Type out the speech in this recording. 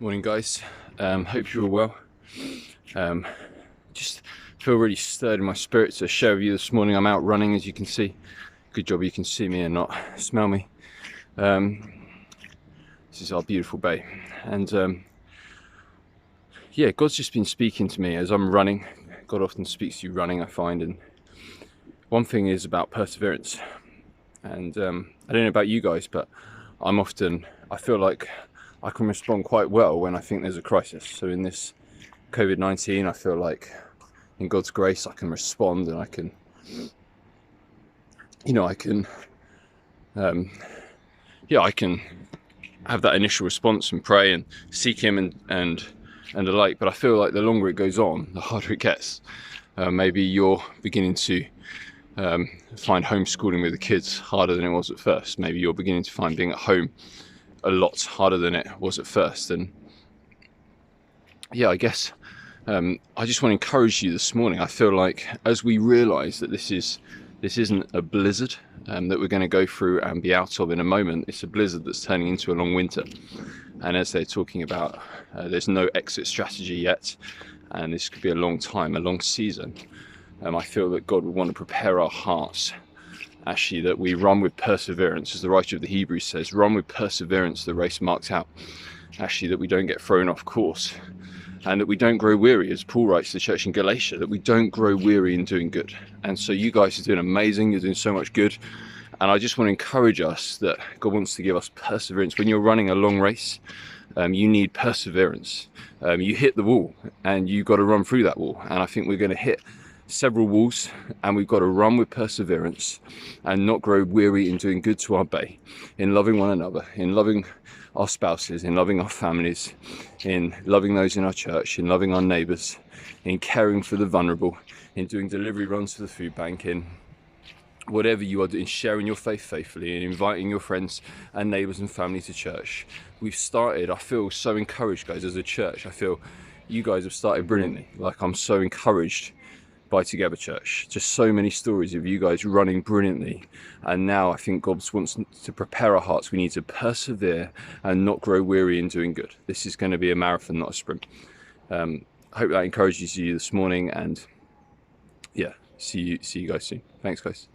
Morning, guys. Hope you're all well. Just feel really stirred in my spirit to share with you this morning. I'm out running, as you can see. Good job you can see me and not smell me. This is our beautiful bay, and yeah, God's just been speaking to me as I'm running. God often speaks to you running, I find, and one thing is about perseverance. And I don't know about you guys, but I feel like I can respond quite well when I think there's a crisis. So in this COVID-19, I feel like in God's grace, I can respond, and I can I can have that initial response and pray and seek Him and the like. But I feel like the longer it goes on, the harder it gets. Maybe you're beginning to find homeschooling with the kids harder than it was at first. Maybe you're beginning to find being at home a lot harder than it was at first. And yeah, I guess I just want to encourage you this morning. I feel like as we realize that this isn't a blizzard that we're going to go through and be out of in a moment, it's a blizzard that's turning into a long winter. And as they're talking about, there's no exit strategy yet, and this could be a long time, a long season. I feel that God would want to prepare our hearts, actually, that we run with perseverance, as the writer of the Hebrews says, run with perseverance the race marked out. Actually, that we don't get thrown off course, and that we don't grow weary, as Paul writes to the church in Galatia, that we don't grow weary in doing good. And so you guys are doing amazing, you're doing so much good, and I just want to encourage us that God wants to give us perseverance. When you're running a long race, you need perseverance. You hit the wall, and you've got to run through that wall, and I think we're going to hit several walls, and we've got to run with perseverance and not grow weary in doing good to our bay, in loving one another, in loving our spouses, in loving our families, in loving those in our church, in loving our neighbours, in caring for the vulnerable, in doing delivery runs to the food bank, in whatever you are doing, sharing your faith faithfully, and inviting your friends and neighbours and family to church. We've started, I feel so encouraged, guys, as a church. I feel you guys have started brilliantly. Like, I'm so encouraged by Together Church. Just so many stories of you guys running brilliantly, and now I think God wants to prepare our hearts. We need to persevere and not grow weary in doing good. This is going to be a marathon, not a sprint. I hope that encourages you this morning, and yeah, see you guys soon. Thanks, guys.